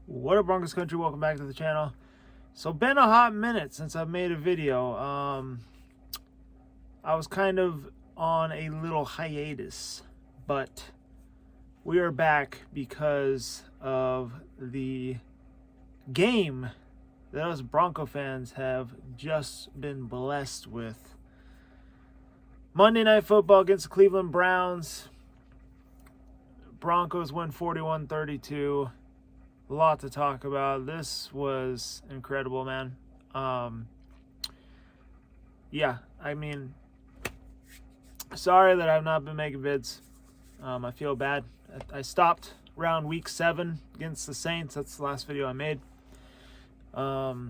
What up, Broncos country? Welcome back to the channel. So been a hot minute since I've made a video. I was kind of on a little hiatus, but we are back because of the game that us Bronco fans have just been blessed with. Monday Night Football against the Cleveland Browns. Broncos win 41-32. A lot to talk about. This was incredible, man. Yeah, I mean, sorry that I've not been making vids. I feel bad. I stopped around week 7 against the Saints. That's the last video I made. I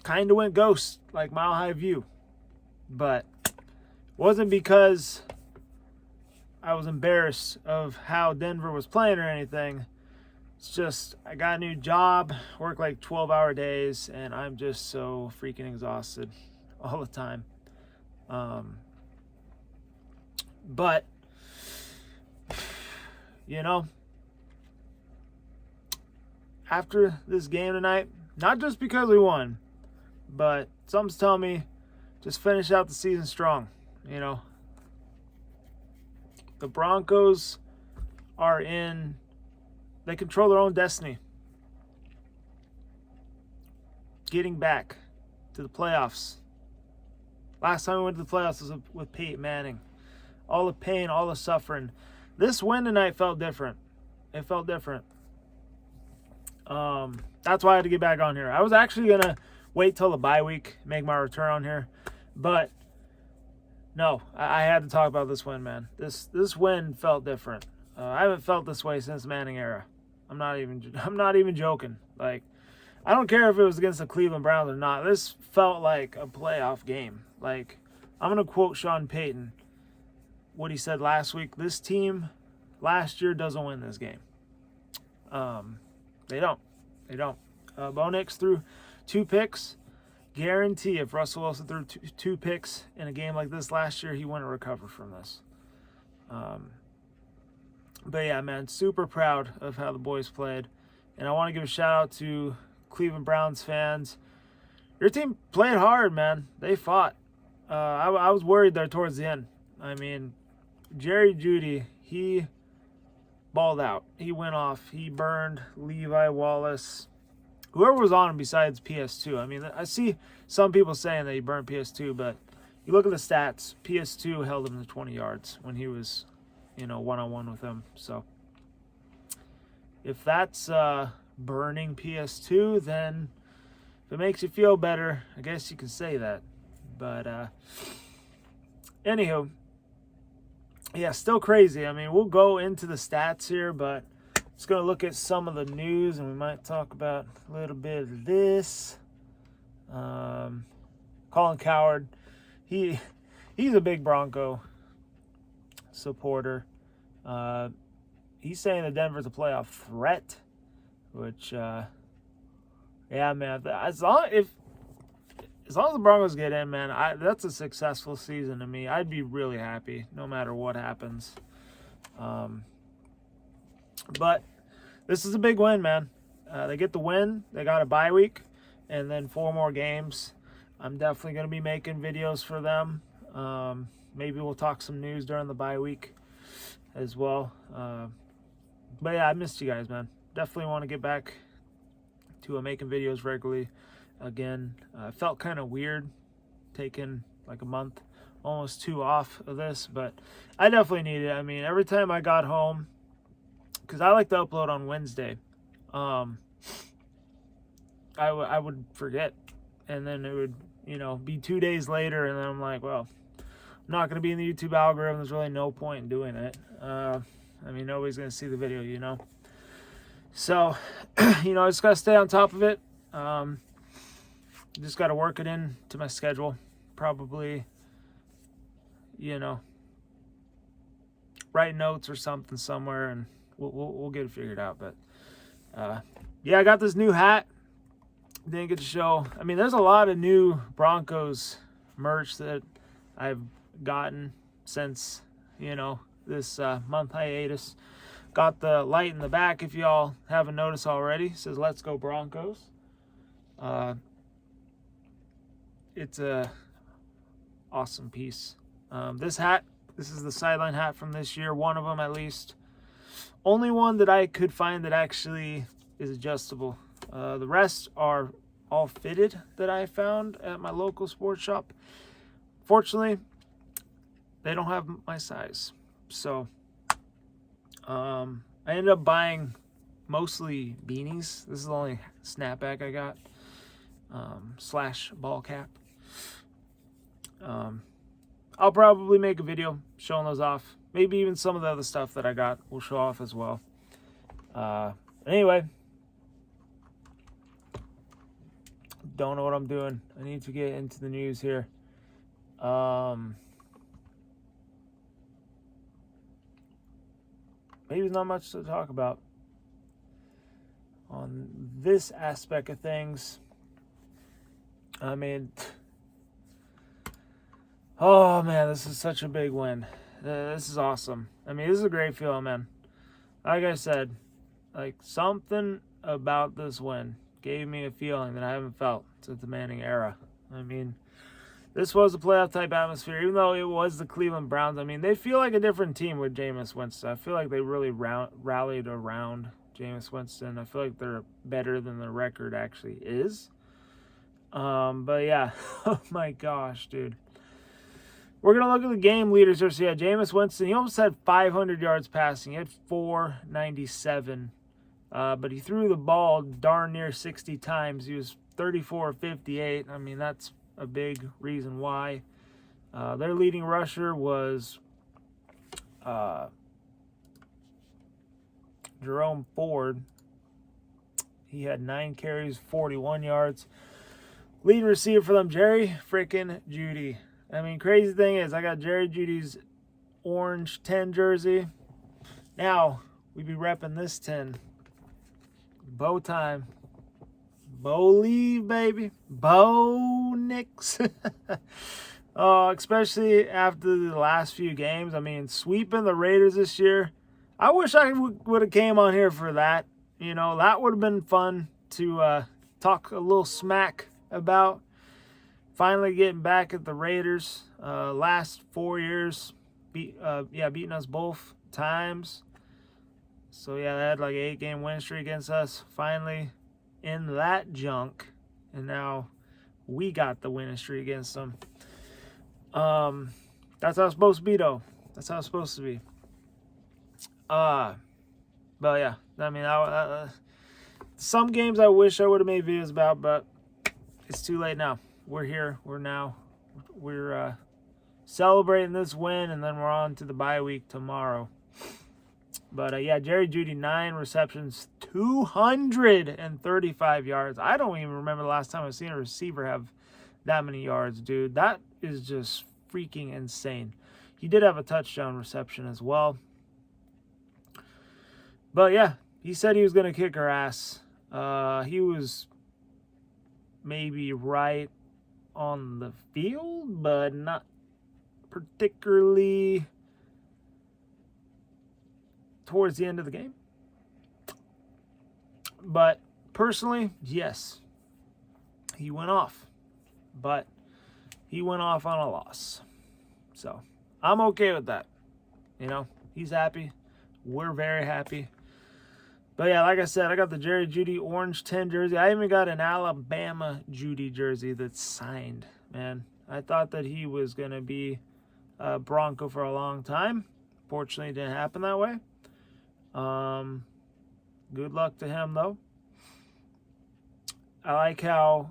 kind of went ghost, like Mile High View. But it wasn't because I was embarrassed of how Denver was playing or anything. It's just I got a new job, work like 12-hour days, and I'm just so freaking exhausted all the time. But, you know, after this game tonight, not just because we won, but something's telling me just finish out the season strong, you know. The Broncos are they control their own destiny. Getting back to the playoffs. Last time we went to the playoffs was with Peyton Manning. All the pain, all the suffering. This win tonight felt different. It felt different. That's why I had to get back on here. I was actually going to wait till the bye week, make my return on here. But no, I had to talk about this win, man. This win felt different. I haven't felt this way since the Manning era. I'm not even joking. Like, I don't care if it was against the Cleveland Browns or not. This felt like a playoff game. Like, I'm gonna quote Sean Payton, what he said last week. This team last year doesn't win this game. They don't. Bo Nix threw 2 picks. Guarantee if Russell Wilson threw two picks in a game like this last year, he wouldn't recover from this. But yeah, man, super proud of how the boys played. And I want to give a shout out to Cleveland Browns fans. Your team played hard, man. They fought. I was worried there towards the end. I mean, Jerry Jeudy, he balled out. He went off. He burned Levi Wallace. Whoever was on him besides PS2. I mean, I see some people saying that he burned PS2, but you look at the stats. PS2 held him to 20 yards when he was, one-on-one with him. So if that's burning PS2, then if it makes you feel better, I guess you can say that. But anywho, yeah, still crazy. I mean, we'll go into the stats here, but just going to look at some of the news, and we might talk about a little bit of this. Colin Cowherd, he's a big Bronco supporter. He's saying that Denver's a playoff threat, which, yeah, man. As long as the Broncos get in, man, that's a successful season to me. I'd be really happy no matter what happens. But this is a big win, man. They get the win. They got a bye week and then 4 more games. I'm definitely going to be making videos for them. Maybe we'll talk some news during the bye week as well. But yeah, I missed you guys, man. Definitely want to get back to making videos regularly again. It felt kind of weird taking like a month, almost 2 off of this, but I definitely need it. I mean, every time I got home, because I like to upload on Wednesday, I would forget, and then it would, be 2 days later, and then I'm like, well, I'm not going to be in the YouTube algorithm. There's really no point in doing it. I mean, nobody's going to see the video, So, I just got to stay on top of it. Just got to work it in to my schedule. Probably, write notes or something somewhere, and we'll get it figured out. But yeah, I got this new hat. Didn't get to show. I mean, there's a lot of new Broncos merch that I've gotten since this month hiatus. Got the light in the back if y'all haven't noticed already. It says "Let's Go Broncos." It's a awesome piece. This hat, this is the sideline hat from this year. One of them at least. Only one that I could find that actually is adjustable. The rest are all fitted that I found at my local sports shop. Fortunately, they don't have my size. So I ended up buying mostly beanies. This is the only snapback I got. Slash ball cap. I'll probably make a video showing those off. Maybe even some of the other stuff that I got will show off as well. Anyway, don't know what I'm doing. I need to get into the news here. Maybe there's not much to talk about on this aspect of things. I mean, oh man, this is such a big win. This is awesome. I mean, this is a great feeling, man. Like I said, like something about this win gave me a feeling that I haven't felt since the Manning era. I mean, this was a playoff type atmosphere, even though it was the Cleveland Browns. I mean, they feel like a different team with Jameis Winston. I feel like they really rallied around Jameis Winston. I feel like they're better than the record actually is. But yeah, oh my gosh, dude. We're going to look at the game leaders here. So yeah, Jameis Winston, he almost had 500 yards passing. He had 497. But he threw the ball darn near 60 times. He was 34 of 58. I mean, that's a big reason why. Their leading rusher was Jerome Ford. He had 9 carries, 41 yards. Lead receiver for them, Jerry freaking Jeudy. I mean, crazy thing is, I got Jerry Jeudy's orange 10 jersey. Now, we be repping this 10. Bow time. Bow leave, baby. Bow Nicks. Oh, especially after the last few games. I mean, sweeping the Raiders this year. I wish I would have came on here for that. You know, that would have been fun to talk a little smack about. Finally getting back at the Raiders. Last 4 years, beating us both times. So yeah, they had like an 8-game win streak against us. Finally in that junk, and now we got the winning streak against them. That's how it's supposed to be, though. That's how it's supposed to be. But yeah, I mean, some games I wish I would have made videos about, but it's too late now. We're here. We're celebrating this win, and then we're on to the bye week tomorrow. But yeah, Jerry Jeudy, 9 receptions, 235 yards. I don't even remember the last time I've seen a receiver have that many yards, dude. That is just freaking insane. He did have a touchdown reception as well. But yeah, he said he was going to kick our ass. He was maybe right on the field, but not particularly towards the end of the game. But personally, yes, he went off. But he went off on a loss. So I'm okay with that. You know, he's happy. We're very happy. But yeah, like I said, I got the Jerry Jeudy orange 10 jersey. I even got an Alabama Jeudy jersey that's signed, man. I thought that he was going to be a Bronco for a long time. Fortunately, it didn't happen that way. Good luck to him, though. I like how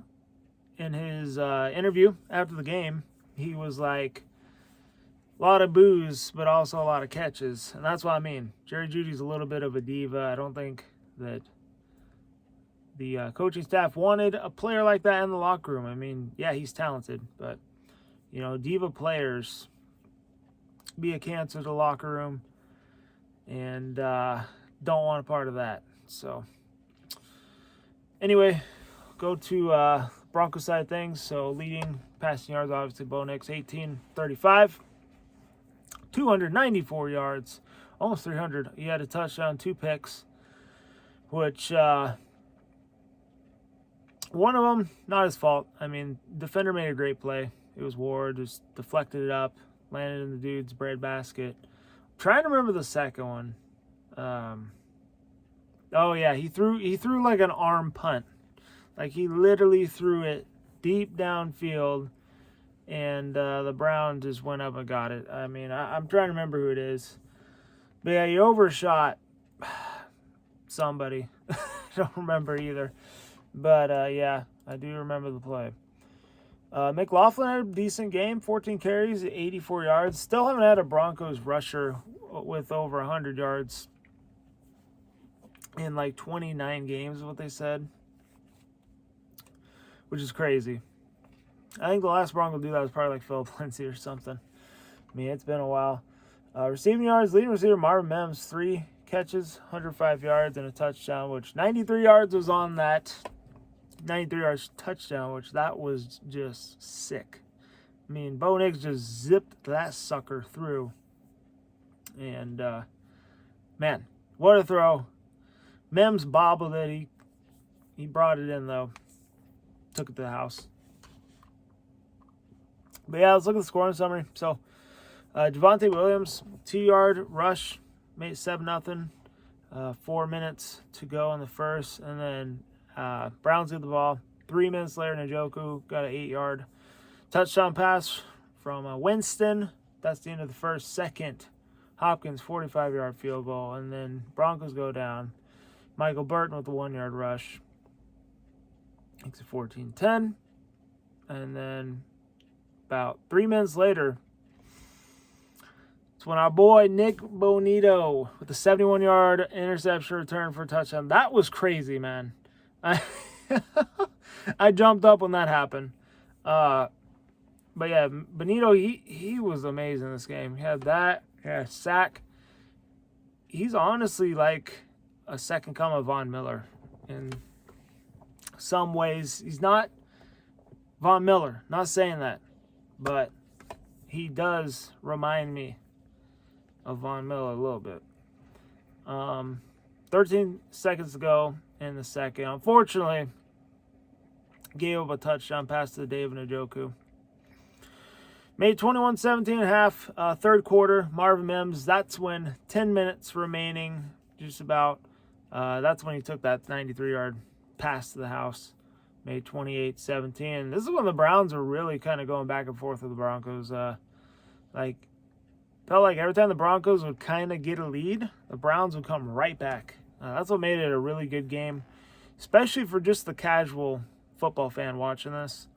in his interview after the game, he was like, a lot of boos, but also a lot of catches. And that's what I mean. Jerry Jeudy's a little bit of a diva. I don't think that the coaching staff wanted a player like that in the locker room. I mean, yeah, he's talented, but, you know, diva players be a cancer to the locker room and don't want a part of that. So, anyway, go to Broncos side of things. So, leading passing yards, obviously, Bo Nix, 18-35. 294 yards. almost 300. He had a touchdown, 2 picks, which one of them, not his fault. I mean, defender made a great play. It was Ward, just deflected it up, landed in the dude's breadbasket. I'm trying to remember the second one. Oh yeah, he threw like an arm punt. Like he literally threw it deep downfield, and the Browns just went up and got it. I mean, I'm trying to remember who it is. But yeah, he overshot somebody. I don't remember either. But yeah, I do remember the play. McLaughlin had a decent game, 14 carries, 84 yards. Still haven't had a Broncos rusher with over 100 yards in like 29 games, is what they said, which is crazy. I think the last Bronco to do that was probably like Philip Lindsay or something. I mean, it's been a while. Receiving yards, leading receiver Marvin Mims, 3 catches, 105 yards, and a touchdown, which 93 yards was on that 93 yards touchdown, which that was just sick. I mean, Bo Nix just zipped that sucker through. And, man, what a throw. Mims bobbled it. He brought it in, though. Took it to the house. But, yeah, let's look at the scoring summary. So, Javonte Williams, 2-yard rush, made it 7-0. 4 minutes to go in the first. And then Browns get the ball. 3 minutes later, Njoku got an 8-yard touchdown pass from Winston. That's the end of the first. Second, Hopkins, 45-yard field goal. And then Broncos go down. Michael Burton with the 1-yard rush. Makes it 14-10. And then about 3 minutes later, it's when our boy Nick Bonito with the 71-yard interception return for a touchdown. That was crazy, man. I jumped up when that happened. But yeah, Bonito, he was amazing this game. He had that, he had a sack. He's honestly like a second coming of Von Miller in some ways. He's not Von Miller, not saying that, but he does remind me of Von Miller a little bit. 13 seconds to go in the second. Unfortunately, gave up a touchdown pass to David Njoku. Made 21-17 at half. Third quarter, Marvin Mims. That's when 10 minutes remaining, just about. That's when he took that 93-yard pass to the house. Made 28-17. This is when the Browns were really kind of going back and forth with the Broncos. Felt like every time the Broncos would kind of get a lead, the Browns would come right back. That's what made it a really good game, especially for just the casual football fan watching this.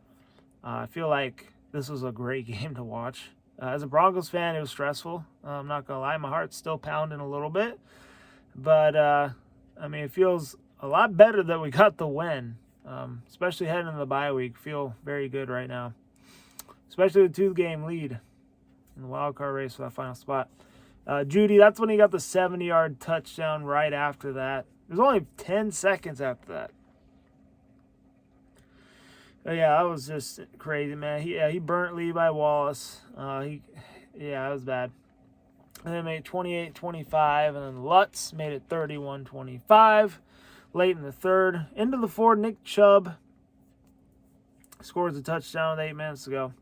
I feel like this was a great game to watch. As a Broncos fan, it was stressful. I'm not going to lie. My heart's still pounding a little bit. But, I mean, it feels a lot better that we got the win, especially heading into the bye week. Feel very good right now, especially the 2-game lead in the wild card race for that final spot. Judy, that's when he got the 70-yard touchdown right after that. It was only 10 seconds after that. But yeah, that was just crazy, man. He burnt Levi Wallace. It was bad. And then made 28-25, and then Lutz made it 31-25 late in the third. Into the fourth, Nick Chubb scores a touchdown with 8 minutes to go,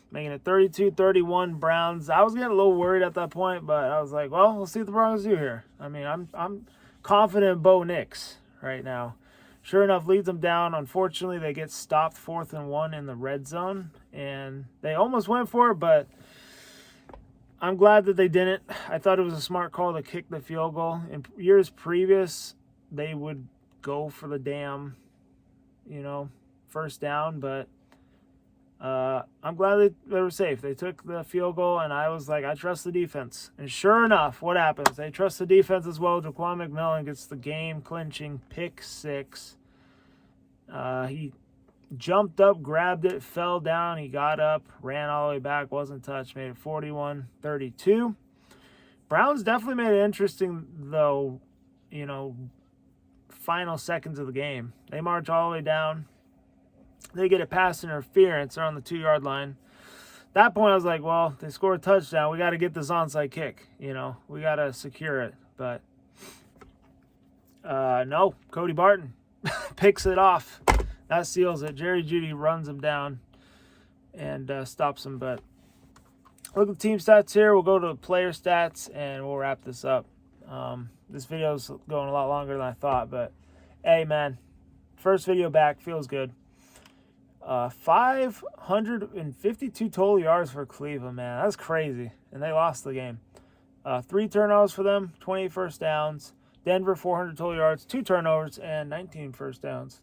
making it 32-31 Browns. I was getting a little worried at that point, but I was like, well, we'll see what the Broncos do here. I mean, I'm confident in Bo Nix right now. Sure enough, leads them down. Unfortunately, they get stopped 4th and 1 in the red zone, and they almost went for it, but I'm glad that they didn't. I thought it was a smart call to kick the field goal. In years previous, they would go for the damn, first down, but I'm glad they were safe. They took the field goal, and I was like, I trust the defense. And sure enough, what happens? They trust the defense as well. Jaquan McMillan gets the game-clinching pick 6. He jumped up, grabbed it, fell down. He got up, ran all the way back, wasn't touched, made it 41-32. Browns definitely made it interesting, though, final seconds of the game. They march all the way down. They get a pass interference. They're on the 2-yard line. that point, I was like, well, they scored a touchdown. We got to get this onside kick. You know, we got to secure it. But no, Cody Barton picks it off. That seals it. Jerry Jeudy runs him down and stops him. But look at the team stats here. We'll go to the player stats, and we'll wrap this up. This video's going a lot longer than I thought, but hey, man, first video back, feels good. 552 total yards for Cleveland, man. That's crazy, and they lost the game. 3 turnovers for them, 28 first downs. Denver, 400 total yards, 2 turnovers, and 19 first downs.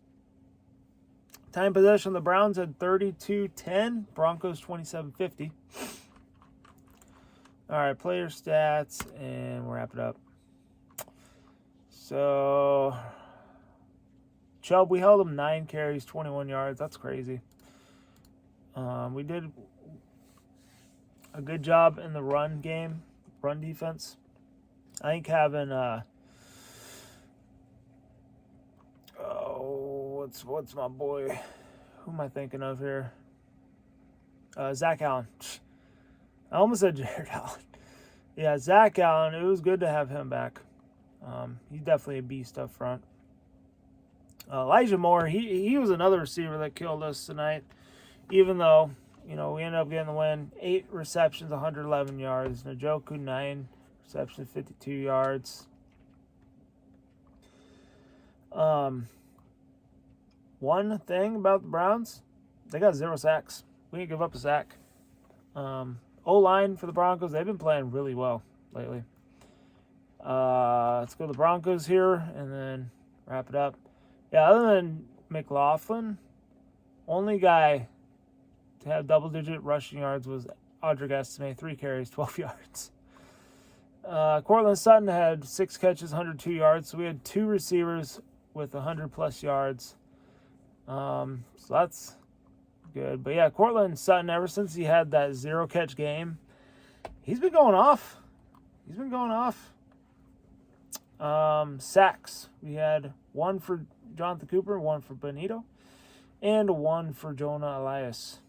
Time possession, the Browns had 32-10, Broncos 27-50. All right, player stats, and we'll wrap it up. So, Chubb, we held him 9 carries, 21 yards. That's crazy. We did a good job in the run game, run defense. I think having what's my boy? Who am I thinking of here? Zach Allen. I almost said Jared Allen. Yeah, Zach Allen. It was good to have him back. He's definitely a beast up front. Elijah Moore, he was another receiver that killed us tonight. Even though, you know, we ended up getting the win. 8 receptions, 111 yards. Njoku, 9 receptions, 52 yards. One thing about the Browns, they got 0 sacks. We didn't give up a sack. O-line for the Broncos, they've been playing really well lately. Let's go to the Broncos here and then wrap it up. Yeah, other than McLaughlin, only guy to have double-digit rushing yards was Audric Estime, 3 carries, 12 yards. Cortland Sutton had 6 catches, 102 yards. So we had 2 receivers with 100-plus yards. So that's good. But, yeah, Cortland Sutton, ever since he had that 0-catch game, he's been going off. Sacks. We had 1 for Jonathan Cooper, 1 for Benito, and 1 for Jonah Elias.